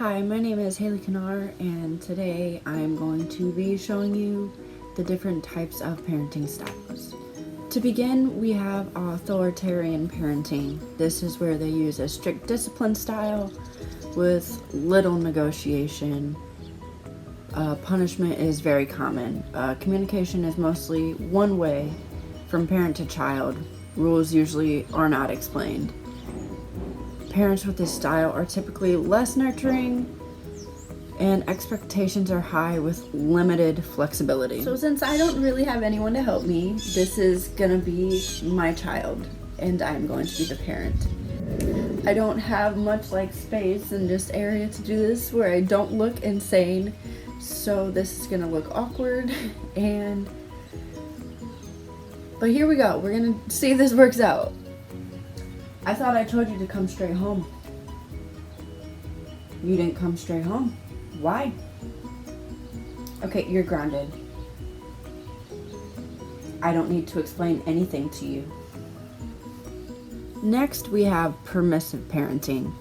Hi, my name is Haley Kanar, and today I'm going to be showing you the different types of parenting styles. To begin, we have authoritarian parenting. This is where they use a strict discipline style with little negotiation. Punishment is very common. Communication is mostly one way from parent to child. Rules usually are not explained. Parents with this style are typically less nurturing, and expectations are high with limited flexibility. So since I don't really have anyone to help me, this is gonna be my child, and I'm going to be the parent. I don't have much space and just area to do this where I don't look insane, so this is gonna look awkward, but here we go. We're gonna see if this works out. I thought I told you to come straight home. You didn't come straight home. Why? Okay, you're grounded. I don't need to explain anything to you. Next, we have permissive parenting.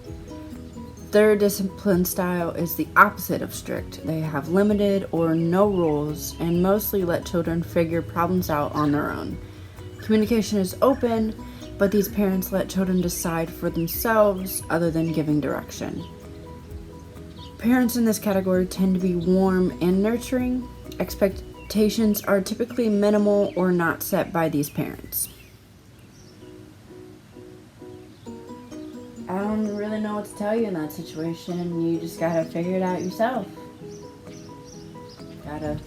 Their discipline style is the opposite of strict. They have limited or no rules and mostly let children figure problems out on their own. Communication is open, but these parents let children decide for themselves other than giving direction. Parents in this category tend to be warm and nurturing. Expectations are typically minimal or not set by these parents. I don't really know what to tell you in that situation. You just gotta figure it out yourself. Gotta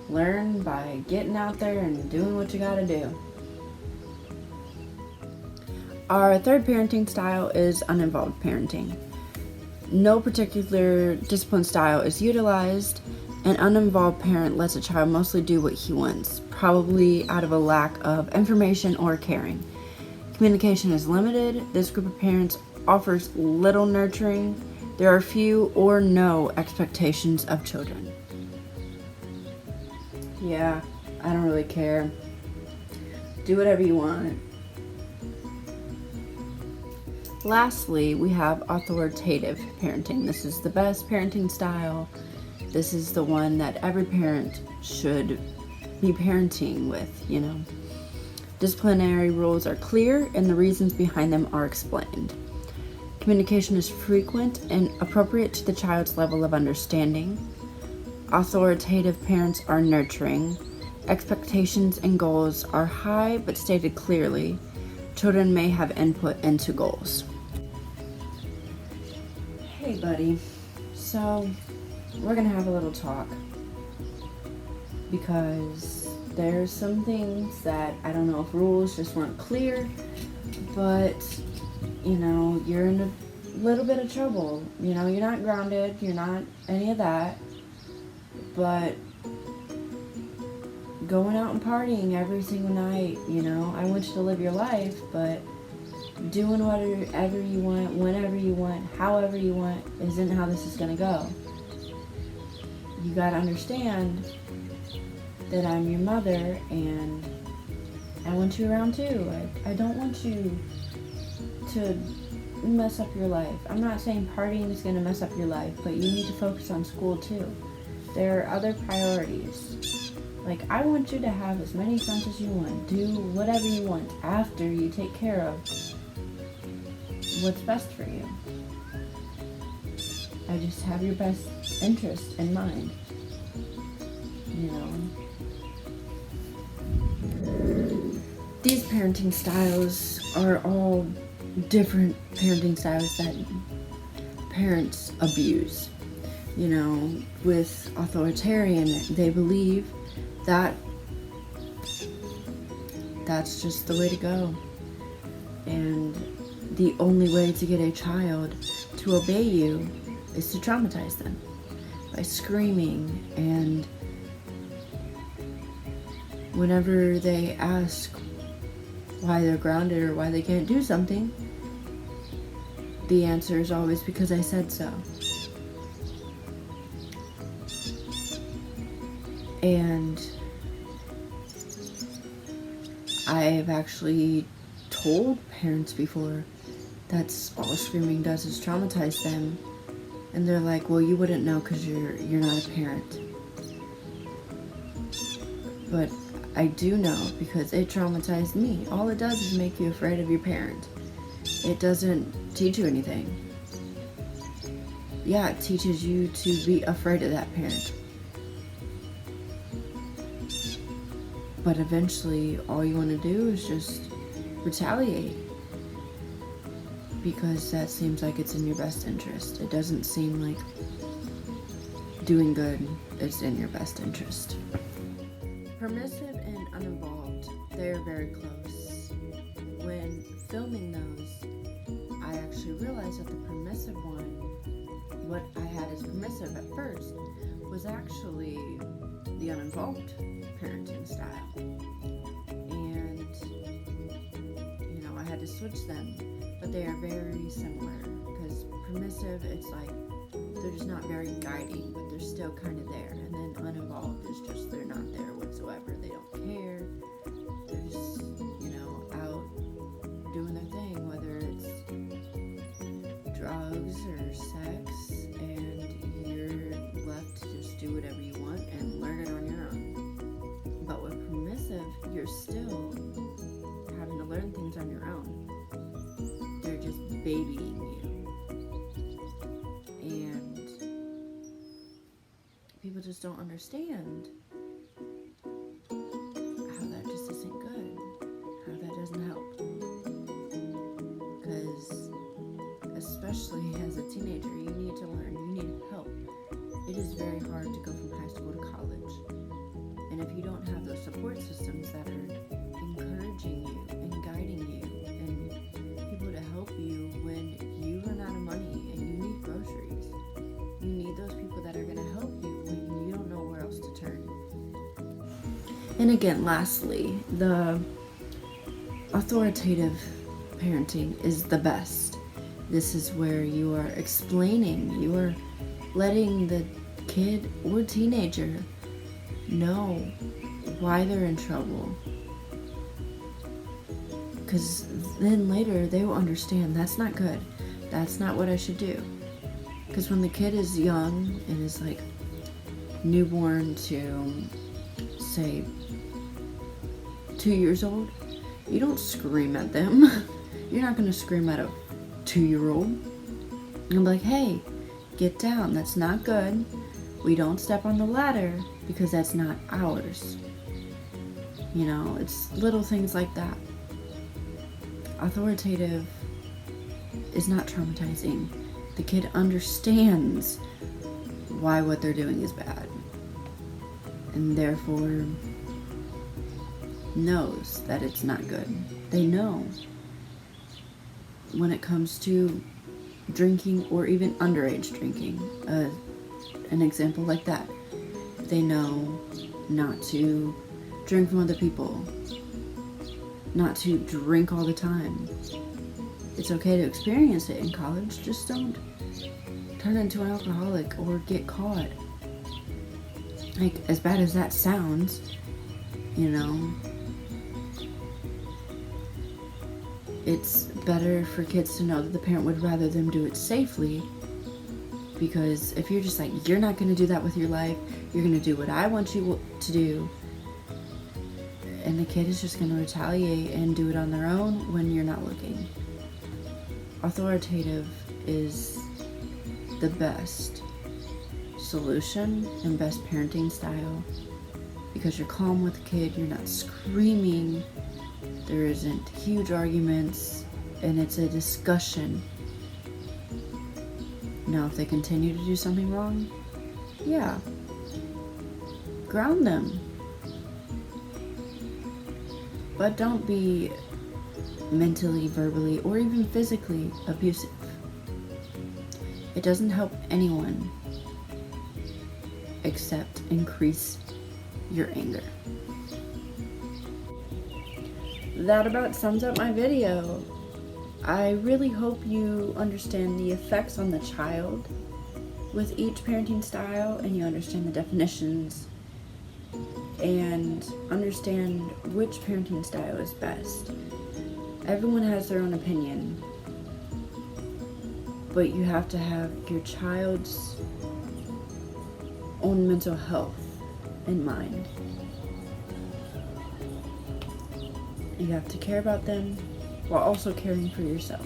learn by getting out there and doing what you gotta do. Our third parenting style is uninvolved parenting. No particular discipline style is utilized. An uninvolved parent lets a child mostly do what he wants, probably out of a lack of information or caring. Communication is limited. This group of parents offers little nurturing. There are few or no expectations of children. Yeah, I don't really care. Do whatever you want. Lastly, we have authoritative parenting. This is the best parenting style. This is the one that every parent should be parenting with, Disciplinary rules are clear and the reasons behind them are explained. Communication is frequent and appropriate to the child's level of understanding. Authoritative parents are nurturing. Expectations and goals are high but stated clearly. Children may have input into goals. Hey buddy, so we're gonna have a little talk because there's some things that I don't know if rules just weren't clear, but you're in a little bit of trouble. You're not grounded, you're not any of that, but going out and partying every single night, I want you to live your life, but doing whatever you want, whenever you want, however you want, isn't how this is gonna go. You gotta understand that I'm your mother and I want you around too. I don't want you to mess up your life. I'm not saying partying is gonna mess up your life, but you need to focus on school too. There are other priorities. I want you to have as many friends as you want. Do whatever you want after you take care of what's best for you. I just have your best interest in mind. These parenting styles are all different parenting styles that parents abuse. With authoritarian, they believe that that's just the way to go. And the only way to get a child to obey you is to traumatize them by screaming, and whenever they ask why they're grounded or why they can't do something, the answer is always because I said so. And I've actually told parents before that's all screaming does is traumatize them. And they're like, well, you wouldn't know because you're not a parent. But I do know because it traumatized me. All it does is make you afraid of your parent. It doesn't teach you anything. Yeah, it teaches you to be afraid of that parent. But eventually, all you want to do is just retaliate. Because that seems like it's in your best interest. It doesn't seem like doing good is in your best interest. Permissive and uninvolved, they're very close. When filming those, I actually realized that the permissive one, what I had as permissive at first, was actually the uninvolved parenting style. And, I had to switch them, but they are very similar. Because permissive, it's like, they're just not very guiding, but they're still kind of there. And then uninvolved is just, they're not there whatsoever. They don't care. They're just, out doing their thing, whether it's drugs or sex, and you're left to just do whatever you want and learn it on your own. But with permissive, you're still having to learn things on your own. They're just babying you. And people just don't understand how that just isn't good, how that doesn't help. Because especially as a teenager, you need to learn, you need help. It is very hard to go from high school to college. And if you don't have those support systems that are encouraging you and guiding you and people to help you when you run out of money and you need groceries, you need those people that are going to help you when you don't know where else to turn. And again, lastly, the authoritative parenting is the best. This is where you are explaining, you are letting the kid or teenager know why they're in trouble. Because then later they will understand that's not good. That's not what I should do. Because when the kid is young and is like newborn to, say, 2 years old, you don't scream at them. You're not going to scream at a 2-year-old. You'll be like, hey, get down. That's not good. We don't step on the ladder because that's not ours. It's little things like that. Authoritative is not traumatizing. The kid understands why what they're doing is bad. And therefore knows that it's not good. They know when it comes to drinking or even underage drinking. An example like that. They know not to drink from other people, not to drink all the time. It's okay to experience it in college, just don't turn into an alcoholic or get caught. Like, as bad as that sounds, it's better for kids to know that the parent would rather them do it safely. Because if you're just like, you're not going to do that with your life, you're going to do what I want you to do, and the kid is just going to retaliate and do it on their own when you're not looking. Authoritative is the best solution and best parenting style because you're calm with the kid, you're not screaming, there isn't huge arguments, and it's a discussion. Now, if they continue to do something wrong, yeah, ground them. But don't be mentally, verbally, or even physically abusive. It doesn't help anyone except increase your anger. That about sums up my video. I really hope you understand the effects on the child with each parenting style, and you understand the definitions and understand which parenting style is best. Everyone has their own opinion, but you have to have your child's own mental health in mind. You have to care about them while also caring for yourself.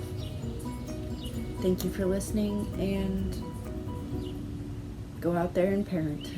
Thank you for listening, and go out there and parent.